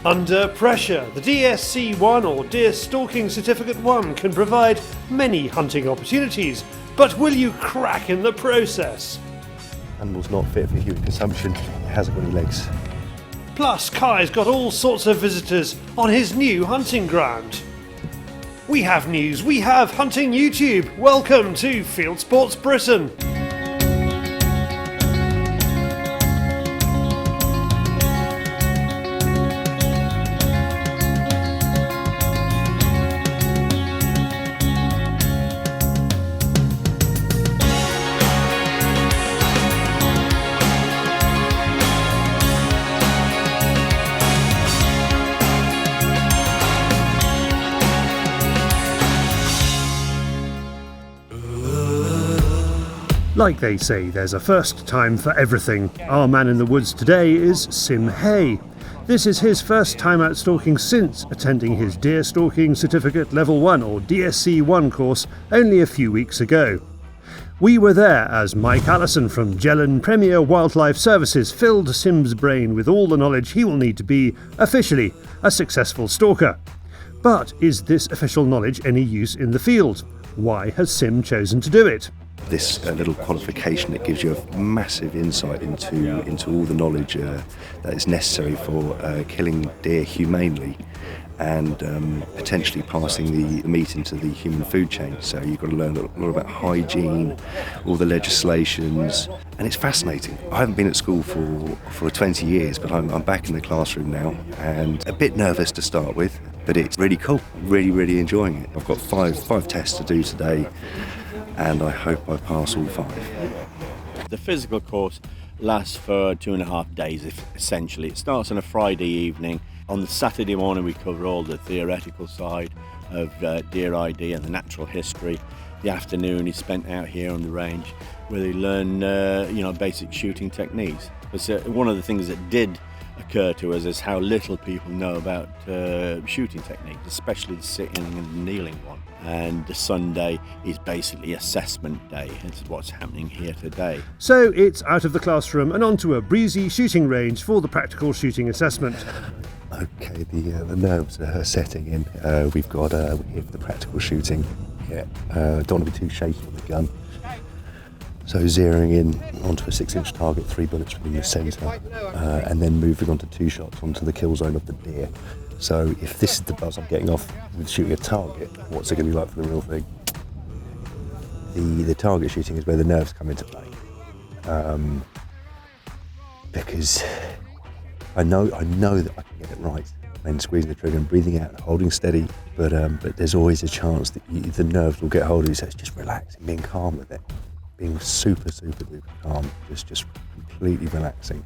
Under pressure, the DSC1 or Deer Stalking Certificate 1 can provide many hunting opportunities, but will you crack in the process? Animal's not fit for human consumption, it hasn't got any legs. Plus, Cai's got all sorts of visitors on his new hunting ground. We have news, we have hunting YouTube. Welcome to Fieldsports Britain. Like they say, there's a first time for everything. Our man in the woods today is Sim Hay. This is his first time out stalking since attending his Deer Stalking Certificate Level 1 or DSC1 course only a few weeks ago. We were there as Mike Allison from Gellan Premier Wildlife Services filled Sim's brain with all the knowledge he will need to be, officially, a successful stalker. But is this official knowledge any use in the field? Why has Sim chosen to do it? This little qualification that gives you a massive insight into all the knowledge that is necessary for killing deer humanely and potentially passing the meat into the human food chain. So you've got to learn a lot about hygiene, all the legislations, and it's fascinating. I haven't been at school for 20 years, but I'm back in the classroom now and a bit nervous to start with, but it's really cool. Really enjoying it. I've got five tests to do today, and I hope I pass all 5. The physical course lasts for 2.5 days, essentially. It starts on a Friday evening. On the Saturday morning we cover all the theoretical side of deer ID and the natural history. The afternoon is spent out here on the range where they learn basic shooting techniques. Because one of the things that did occur to us is how little people know about shooting techniques, especially the sitting and the kneeling one. And the Sunday is basically assessment day. It's what's happening here today. So it's out of the classroom and onto a breezy shooting range for the practical shooting assessment. Okay, the nerves are setting in. We've got we're here for the practical shooting. Yeah, don't want to be too shaky with the gun. So zeroing in onto a 6-inch target, 3 bullets from the centre, and then moving on to 2 shots onto the kill zone of the deer. So if this is the buzz I'm getting off with shooting a target, what's it going to be like for the real thing? The target shooting is where the nerves come into play, because I know that I can get it right. And squeezing the trigger and breathing out and holding steady, but there's always a chance that the nerves will get hold of you. So it's just relaxing, being calm with it. Being super duper calm, just completely relaxing.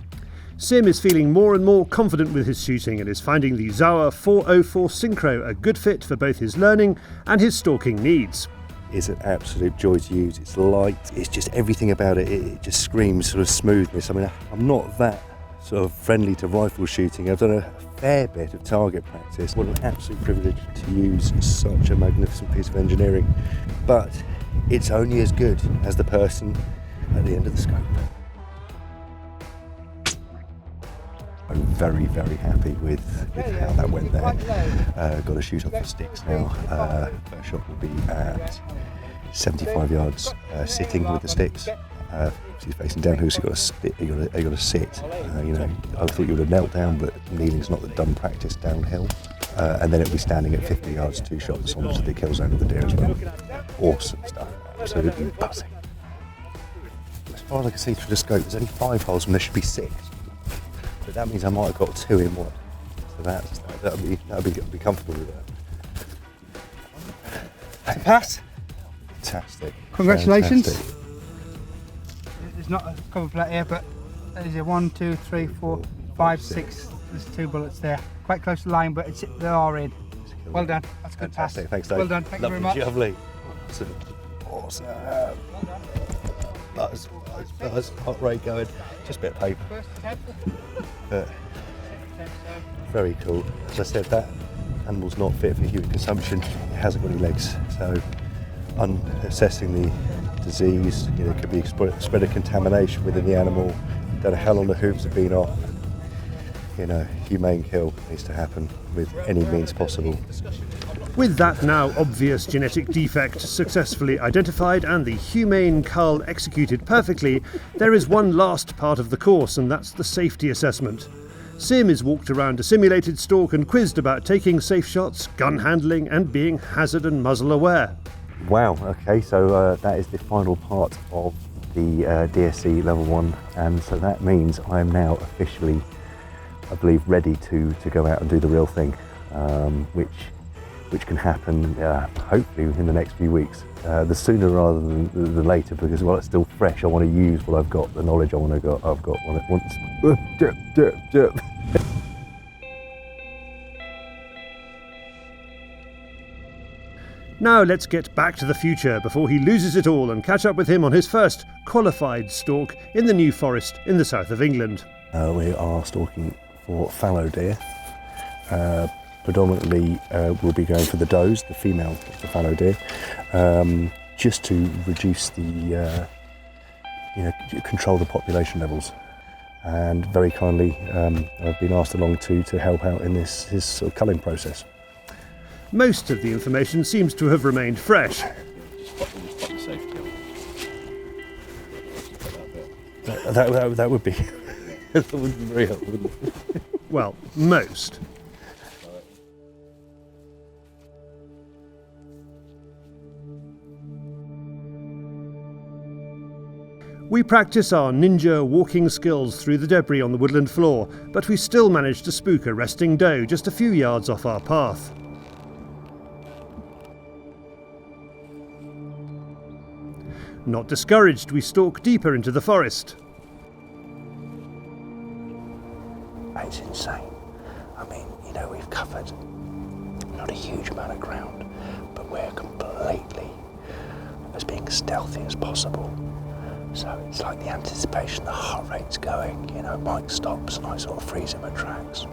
Sim is feeling more and more confident with his shooting and is finding the Sauer 404 Synchro a good fit for both his learning and his stalking needs. It's an absolute joy to use. It's light, it's just everything about it. It just screams sort of smoothness. I mean, I'm not that sort of friendly to rifle shooting. I've done a fair bit of target practice. What an absolute privilege to use such a magnificent piece of engineering. But it's only as good as the person at the end of the scope. I'm very happy with how that went there. Got to shoot off the sticks now. First shot will be at 75 yards sitting with the sticks. She's facing downhill, so you've got to sit. I thought you would have knelt down, but kneeling's not the done practice downhill. And then it'll be standing at 50 yards, 2 shots onto the kill zone of the deer as well. Awesome stuff, absolutely buzzing. As far as I can see through the scope, there's only 5 holes and there should be 6. But that means I might have got 2 in one. So that'll be comfortable with that. Pass. Fantastic. Congratulations. Fantastic. There's not a cover plate here, but there's a 1, 2, 3, 4, 5, 6. There's 2 bullets there. Quite close to the line, but they are in. Well done. That's a good pass. Thanks, Dave. Well done. Thank you very much. Lovely. Awesome. Buzz. Hot rate going. Just a bit of paper. But very cool. As I said, that animal's not fit for human consumption. It hasn't got any legs. So assessing the disease, it could be spread of contamination within the animal. Don't know how long the hooves have been off. humane kill needs to happen with any means possible. With that now obvious genetic defect successfully identified and the humane cull executed perfectly, there is one last part of the course, and that's the safety assessment. Sim is walked around a simulated stalk and quizzed about taking safe shots, gun handling and being hazard and muzzle aware. Wow, okay, so that is the final part of the DSC level 1, and so that means I'm now officially, I believe, ready to go out and do the real thing, which can happen hopefully in the next few weeks. The sooner rather than the later, because while it's still fresh, I want to use what I've got, the knowledge I've got when it wants. Now let's get back to the future before he loses it all and catch up with him on his first qualified stalk in the New Forest in the south of England. We are stalking for fallow deer. Predominantly we'll be going for the does, the female of the fallow deer, just to reduce the, control the population levels. And very kindly I've been asked along to help out in this sort of culling process. Most of the information seems to have remained fresh. That would be that would be very helpful, wouldn't it? Well, most. We practice our ninja walking skills through the debris on the woodland floor, but we still manage to spook a resting doe just a few yards off our path. Not discouraged, we stalk deeper into the forest. It's insane. I mean, we've covered not a huge amount of ground, but we're completely as being stealthy as possible. So it's like the anticipation, the heart rate's going, Mike stops and I sort of freeze him at tracks.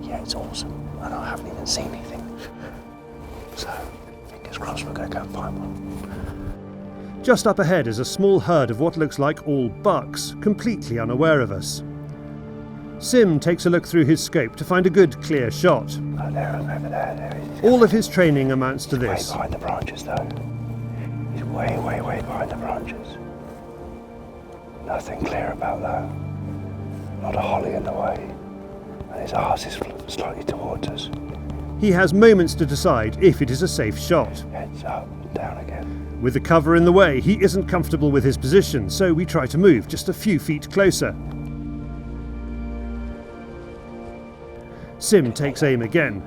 Yeah, it's awesome. And I haven't even seen anything. So, fingers crossed we're going to go and find one. Just up ahead is a small herd of what looks like all bucks, completely unaware of us. Sim takes a look through his scope to find a good, clear shot. Oh, over there he is. All of his training amounts to this. Way behind the branches, though. He's way, way, way behind the branches. Nothing clear about that. Not a holly in the way. And his arse is slightly towards us. He has moments to decide if it is a safe shot. Heads up, down again. With the cover in the way, he isn't comfortable with his position, so we try to move just a few feet closer. Sim takes aim again.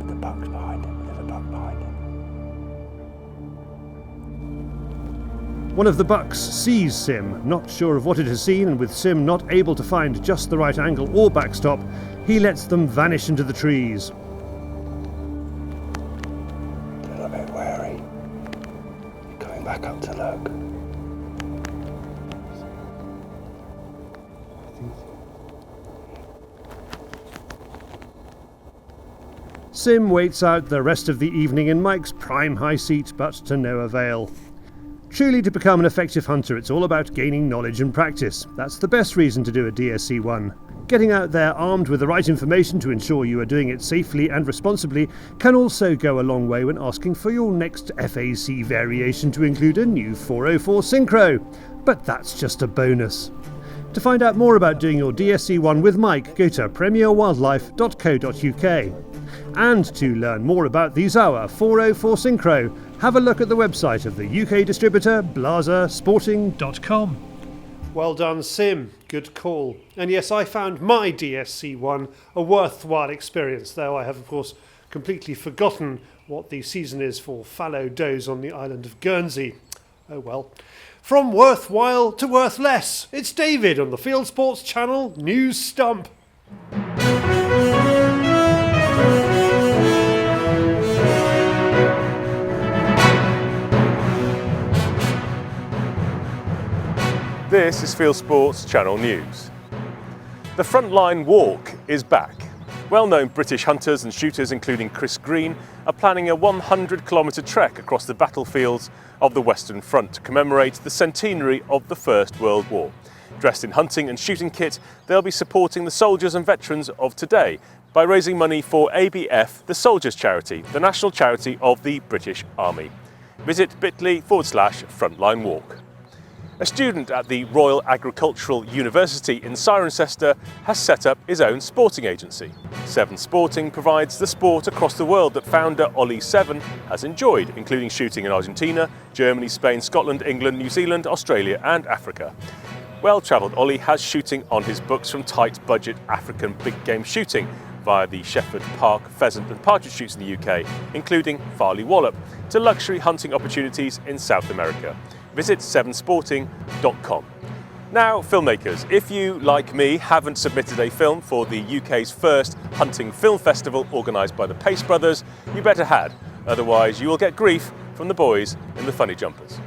The buck's behind him, there's a buck behind him. One of the bucks sees Sim, not sure of what it has seen, and with Sim not able to find just the right angle or backstop, he lets them vanish into the trees. A little bit wary. Coming back up to look. Sim waits out the rest of the evening in Mike's prime high seat, but to no avail. Truly, to become an effective hunter, it's all about gaining knowledge and practice. That's the best reason to do a DSC 1. Getting out there armed with the right information to ensure you are doing it safely and responsibly can also go a long way when asking for your next FAC variation to include a new 404 Synchro. But that's just a bonus. To find out more about doing your DSC 1 with Mike, go to premierwildlife.co.uk. And to learn more about the Sauer 404 Synchro, have a look at the website of the UK distributor blasersporting.com. Well done, Sim. Good call. And yes, I found my DSC 1 a worthwhile experience, though I have, of course, completely forgotten what the season is for fallow does on the island of Guernsey. Oh well. From worthwhile to worthless, it's David on the Fieldsports channel News Stump. This is Fieldsports Channel News. The Frontline Walk is back. Well-known British hunters and shooters, including Chris Green, are planning a 100-kilometre trek across the battlefields of the Western Front to commemorate the centenary of the First World War. Dressed in hunting and shooting kit, they'll be supporting the soldiers and veterans of today by raising money for ABF, the Soldiers' Charity, the national charity of the British Army. Visit bit.ly/frontline walk. A student at the Royal Agricultural University in Cirencester has set up his own sporting agency. Seven Sporting provides the sport across the world that founder Ollie Seven has enjoyed, including shooting in Argentina, Germany, Spain, Scotland, England, New Zealand, Australia and Africa. Well-travelled Ollie has shooting on his books, from tight-budget African big game shooting via the Shefford Park pheasant and partridge shoots in the UK, including Farley Wallop, to luxury hunting opportunities in South America. Visit sevensporting.com. Now, filmmakers, if you, like me, haven't submitted a film for the UK's first hunting film festival organised by the Pace Brothers, you better had, otherwise you will get grief from the boys in the funny jumpers.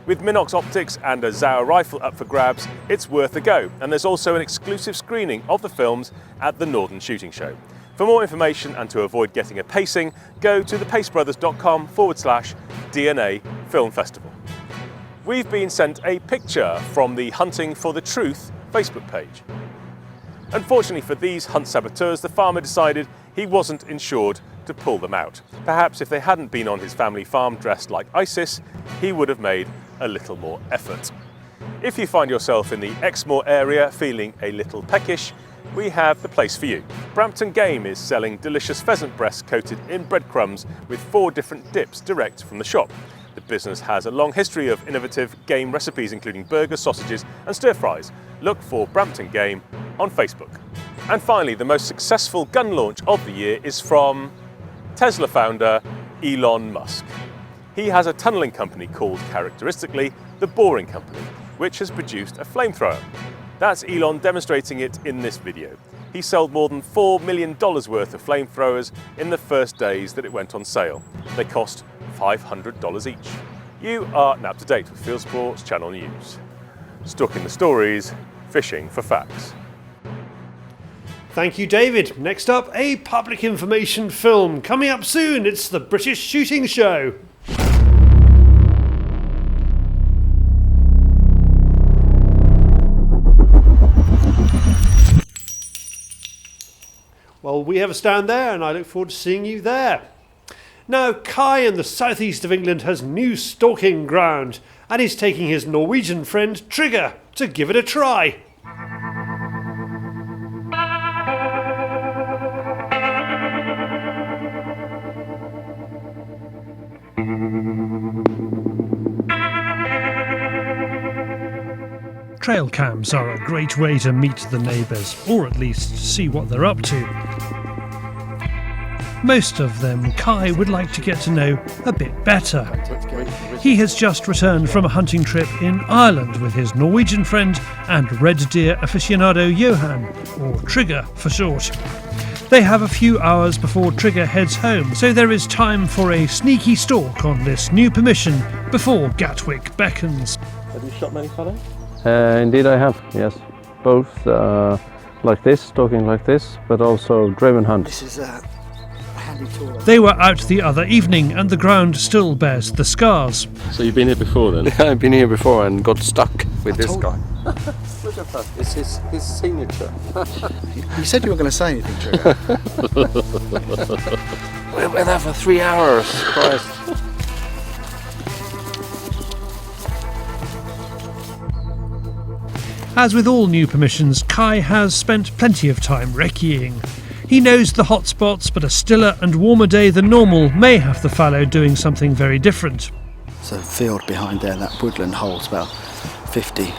With Minox optics and a Sauer rifle up for grabs, it's worth a go, and there's also an exclusive screening of the films at the Northern Shooting Show. For more information and to avoid getting a pacing, go to thepacebrothers.com/DNA Film Festival. We've been sent a picture from the Hunting for the Truth Facebook page. Unfortunately for these hunt saboteurs, the farmer decided he wasn't insured to pull them out. Perhaps if they hadn't been on his family farm dressed like ISIS, he would have made a little more effort. If you find yourself in the Exmoor area feeling a little peckish, we have the place for you. Brampton Game is selling delicious pheasant breasts coated in breadcrumbs with 4 different dips direct from the shop. The business has a long history of innovative game recipes, including burgers, sausages and stir fries. Look for Brampton Game on Facebook. And finally, the most successful gun launch of the year is from Tesla founder Elon Musk. He has a tunnelling company called, characteristically, the Boring Company, which has produced a flamethrower. That's Elon demonstrating it in this video. He sold more than $4 million worth of flamethrowers in the first days that it went on sale. They cost $500 each. You are now up to date with Fieldsports Channel News. Stalking the stories, fishing for facts. Thank you, David. Next up, a public information film. Coming up soon, it's the British Shooting Show. Well, we have a stand there, and I look forward to seeing you there. Now, Cai in the southeast of England has new stalking ground, and he's taking his Norwegian friend Trigger to give it a try. Trail cams are a great way to meet the neighbours, or at least see what they're up to. Most of them Cai would like to get to know a bit better. He has just returned from a hunting trip in Ireland with his Norwegian friend and red deer aficionado Johan, or Trigger for short. They have a few hours before Trigger heads home, so there is time for a sneaky stalk on this new permission before Gatwick beckons. Have you shot many fallow? Indeed I have, yes. Both like this, stalking like this, but also driven hunt. This is a handy tool. They were out the other evening and the ground still bears the scars. So you've been here before then? Yeah, I've been here before and got stuck with this guy. Look at that, it's his signature. You said you weren't going to say anything, Trigger. We've been there for 3 hours, Christ. As with all new permissions, Cai has spent plenty of time recceing. He knows the hot spots, but a stiller and warmer day than normal may have the fallow doing something very different. There's a field behind there, and that woodland holds about 50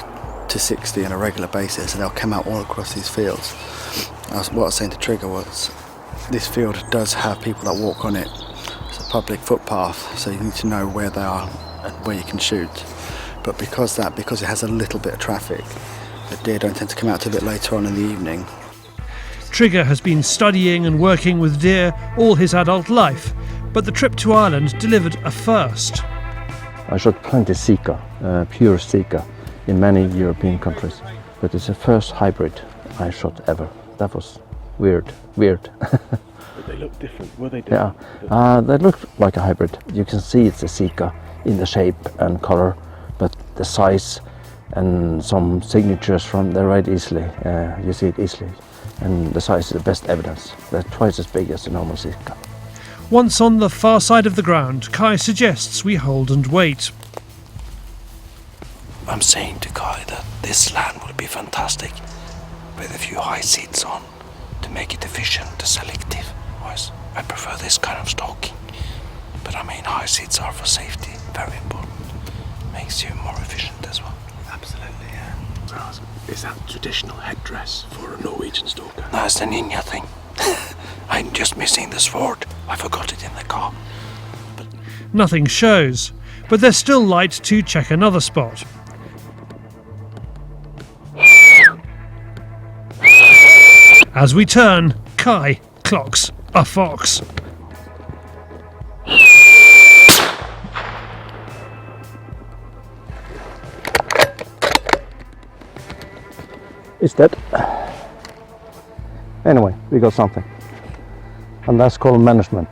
to 60 on a regular basis, and they'll come out all across these fields. What I was saying to Trigger was, this field does have people that walk on it. It's a public footpath, so you need to know where they are and where you can shoot. But because it has a little bit of traffic, the deer don't tend to come out till a bit later on in the evening. Trigger has been studying and working with deer all his adult life, but the trip to Ireland delivered a first. I shot plenty Sika, pure Sika, in many European countries, but it's the first hybrid I shot ever. That was weird. But they look different. Were they different? Yeah, they look like a hybrid. You can see it's a Sika in the shape and color, but the size and some signatures from the right easily. You see it easily, and the size is the best evidence. They're twice as big as the normal Sika. Once on the far side of the ground, Cai suggests we hold and wait. I'm saying to Cai that this land will be fantastic with a few high seats on to make it efficient and selective. I prefer this kind of stalking, but I mean high seats are for safety, very important. Makes you more efficient as well. Absolutely, yeah. Is that traditional headdress for a Norwegian stalker? No, it's the ninja thing. I'm just missing the sword. I forgot it in the car. Nothing shows, but there's still light to check another spot. As we turn, Cai clocks a fox. It's dead. Anyway, we got something. And that's called management.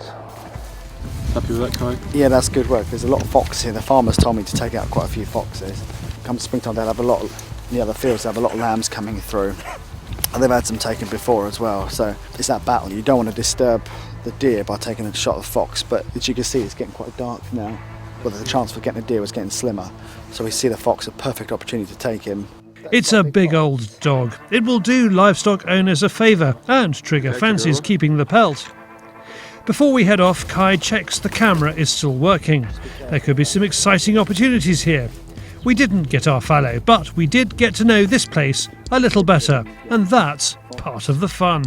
Happy with that, Cai? Yeah, that's good work. There's a lot of foxes here. The farmers told me to take out quite a few foxes. Come springtime, they'll have a lot in the other fields, they have a lot of lambs coming through. And they've had some taken before as well. So it's that battle. You don't want to disturb the deer by taking a shot of the fox, but as you can see, it's getting quite dark now. Well, the chance for getting a deer was getting slimmer. So we see the fox a perfect opportunity to take him. It's a big old dog. It will do livestock owners a favour and trigger fancies keeping the pelt. Before we head off, Cai checks the camera is still working. There could be some exciting opportunities here. We didn't get our fallow, but we did get to know this place a little better, and that's part of the fun.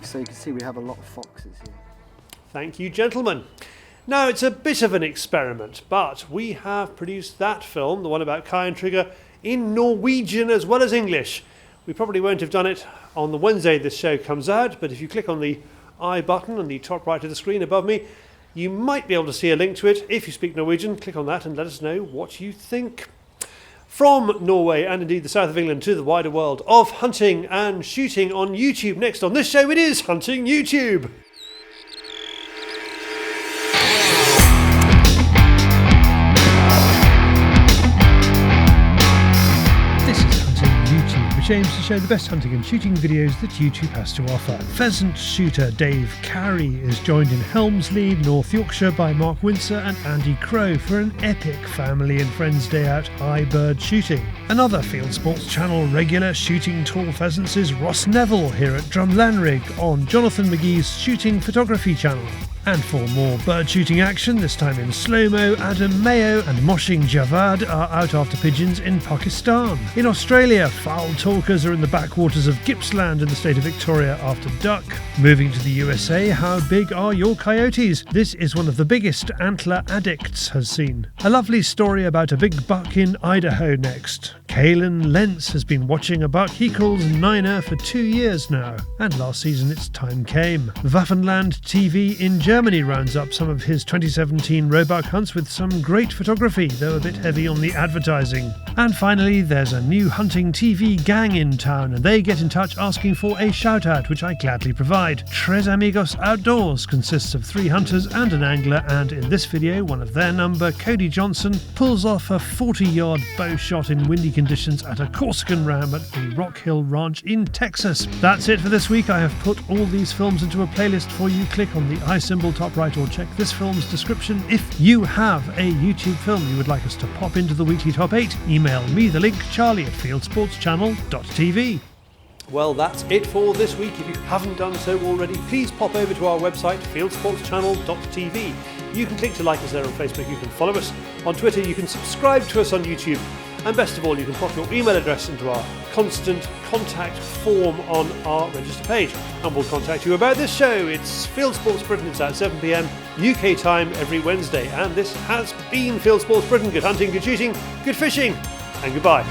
So you can see we have a lot of foxes here. Thank you, gentlemen. Now, it's a bit of an experiment, but we have produced that film, the one about Cai and Trigger, in Norwegian as well as English. We probably won't have done it on the Wednesday this show comes out, but if you click on the I button on the top right of the screen above me, you might be able to see a link to it. If you speak Norwegian, click on that and let us know what you think. From Norway and indeed the south of England to the wider world of hunting and shooting on YouTube. Next on this show, it is Hunting YouTube. Which aims to show the best hunting and shooting videos that YouTube has to offer. Pheasant shooter Dave Carey is joined in Helmsley, North Yorkshire by Mark Windsor and Andy Crow for an epic family and friends day out high bird shooting. Another Fieldsports channel regular shooting tall pheasants is Ross Neville here at Drumlanrig on Jonathan McGee's shooting photography channel. And for more bird shooting action, this time in slow-mo, Adam Mayo and Moshing Javad are out after pigeons in Pakistan. In Australia, fowl talkers are in the backwaters of Gippsland in the state of Victoria after duck. Moving to the USA, how big are your coyotes? This is one of the biggest antler addicts has seen. A lovely story about a big buck in Idaho next. Kalen Lentz has been watching a buck he calls Niner for 2 years now, and last season its time came. Waffenland TV in Germany rounds up some of his 2017 roebuck hunts with some great photography, though a bit heavy on the advertising. And finally, there's a new hunting TV gang in town, and they get in touch asking for a shout-out, which I gladly provide. Tres Amigos Outdoors consists of 3 hunters and an angler, and in this video, one of their number, Cody Johnson, pulls off a 40-yard bow shot in windy conditions at a Corsican ram at the Rock Hill Ranch in Texas. That's it for this week. I have put all these films into a playlist for you. Click on the I symbol top right or check this film's description. If you have a YouTube film you would like us to pop into the weekly top 8, email me the link, charlie@fieldsportschannel.tv. Well, that's it for this week. If you haven't done so already, please pop over to our website, fieldsportschannel.tv. You can click to like us there on Facebook, you can follow us on Twitter, you can subscribe to us on YouTube, and best of all, you can pop your email address into our constant contact form on our register page, and we'll contact you about this show. It's Fieldsports Britain. It's at 7 p.m. UK time every Wednesday, and this has been Fieldsports Britain. Good hunting, good shooting, good fishing, and goodbye.